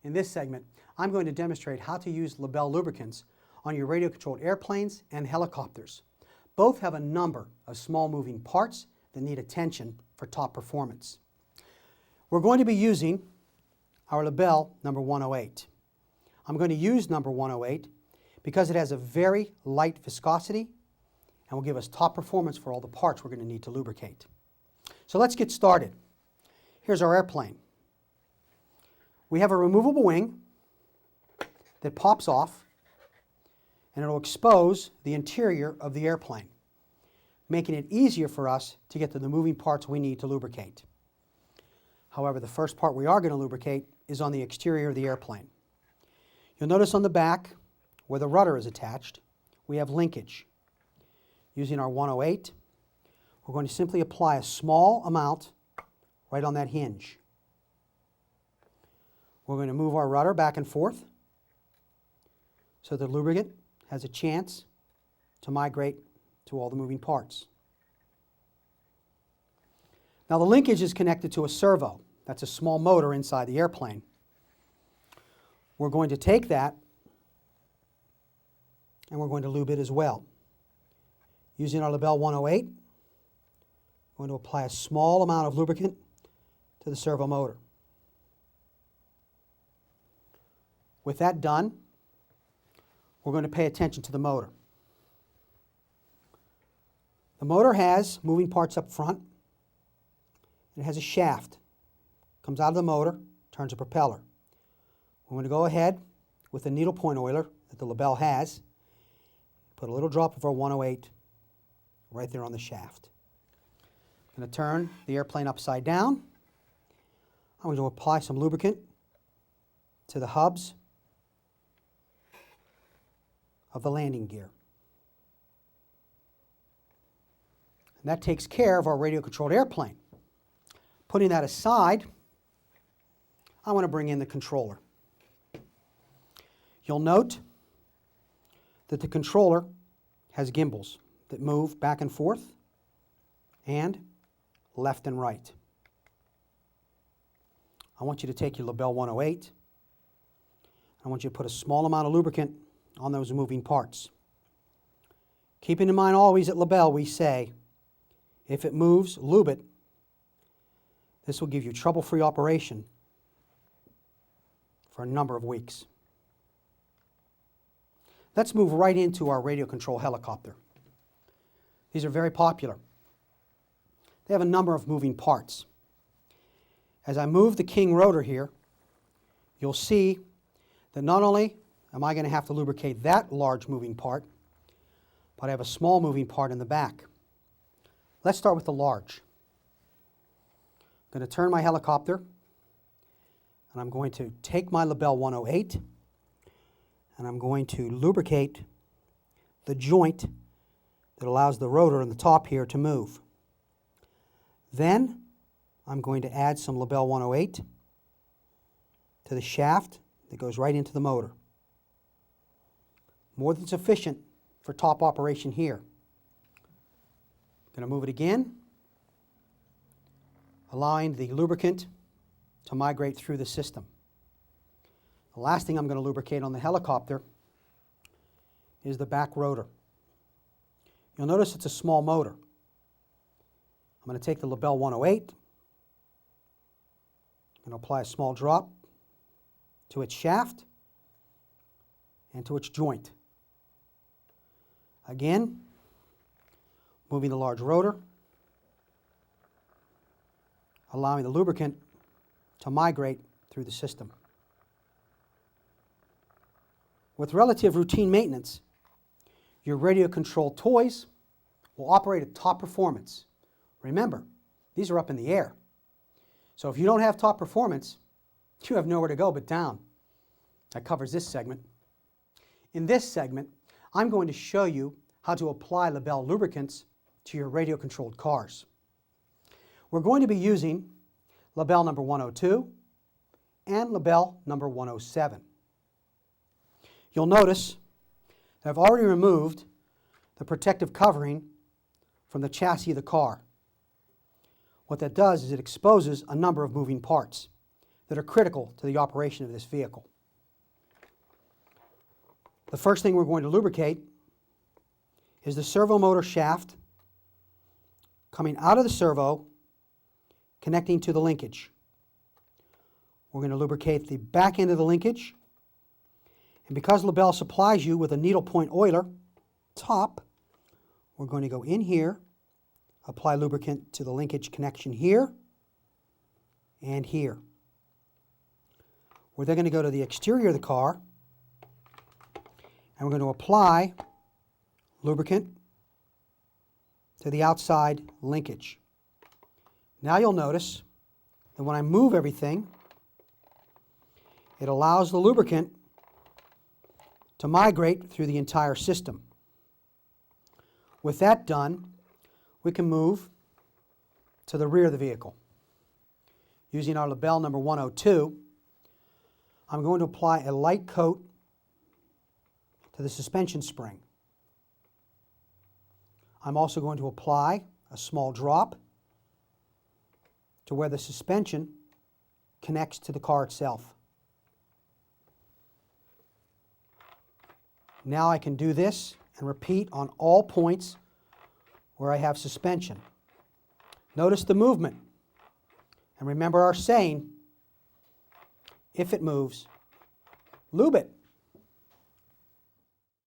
In this segment, I'm going to demonstrate how to use Labelle lubricants on your radio-controlled airplanes and helicopters. Both have a number of small moving parts that need attention for top performance. We're going to be using our Labelle number 108. I'm going to use number 108 because it has a very light viscosity and will give us top performance for all the parts we're going to need to lubricate. So let's get started. Here's our airplane. We have a removable wing that pops off, and it'll expose the interior of the airplane, making it easier for us to get to the moving parts we need to lubricate. However, the first part we are going to lubricate is on the exterior of the airplane. You'll notice on the back, where the rudder is attached, we have linkage. Using our 108, we're going to simply apply a small amount right on that hinge. We're going to move our rudder back and forth so the lubricant has a chance to migrate to all the moving parts. Now the linkage is connected to a servo. That's a small motor inside the airplane. We're going to take that and we're going to lube it as well. Using our Labelle 108, we're going to apply a small amount of lubricant to the servo motor. With that done, we're going to pay attention to the motor. The motor has moving parts up front. It has a shaft. Comes out of the motor, turns a propeller. We're going to go ahead with the needle point oiler that the Labelle has, put a little drop of our 108 right there on the shaft. I'm going to turn the airplane upside down. I'm going to apply some lubricant to the hubs of the landing gear. And that takes care of our radio-controlled airplane. Putting that aside, I want to bring in the controller. You'll note that the controller has gimbals that move back and forth and left and right. I want you to take your Labelle 108. I want you to put a small amount of lubricant on those moving parts. Keeping in mind always at Labelle we say, if it moves, lube it. This will give you trouble-free operation for a number of weeks. Let's move right into our radio control helicopter. These are very popular. They have a number of moving parts. As I move the king rotor here, you'll see that not only am I going to have to lubricate that large moving part, but I have a small moving part in the back. Let's start with the large. I'm going to turn my helicopter, and I'm going to take my Labelle 108, and I'm going to lubricate the joint that allows the rotor on the top here to move. Then I'm going to add some Labelle 108 to the shaft that goes right into the motor. More than sufficient for top operation here. Going to move it again, allowing the lubricant to migrate through the system. The last thing I'm going to lubricate on the helicopter is the back rotor. You'll notice it's a small motor. I'm going to take the Labelle 108 and apply a small drop to its shaft and to its joint. Again, moving the large rotor, allowing the lubricant to migrate through the system. With relative routine maintenance, your radio-controlled toys will operate at top performance. Remember, these are up in the air. So if you don't have top performance, you have nowhere to go but down. That covers this segment. In this segment, I'm going to show you how to apply Labelle lubricants to your radio-controlled cars. We're going to be using Labelle number 102 and Labelle number 107. You'll notice that I've already removed the protective covering from the chassis of the car. What that does is it exposes a number of moving parts that are critical to the operation of this vehicle. The first thing we're going to lubricate is the servo motor shaft coming out of the servo, connecting to the linkage. We're going to lubricate the back end of the linkage. And because Labelle supplies you with a needle point oiler top, we're going to go in here, apply lubricant to the linkage connection here and here. We're then going to go to the exterior of the car, and we're going to apply lubricant to the outside linkage. Now you'll notice that when I move everything, it allows the lubricant to migrate through the entire system. With that done, we can move to the rear of the vehicle. Using our Labelle number 102, I'm going to apply a light coat to the suspension spring. I'm also going to apply a small drop to where the suspension connects to the car itself. Now I can do this and repeat on all points where I have suspension. Notice the movement. And remember our saying, if it moves, lube it.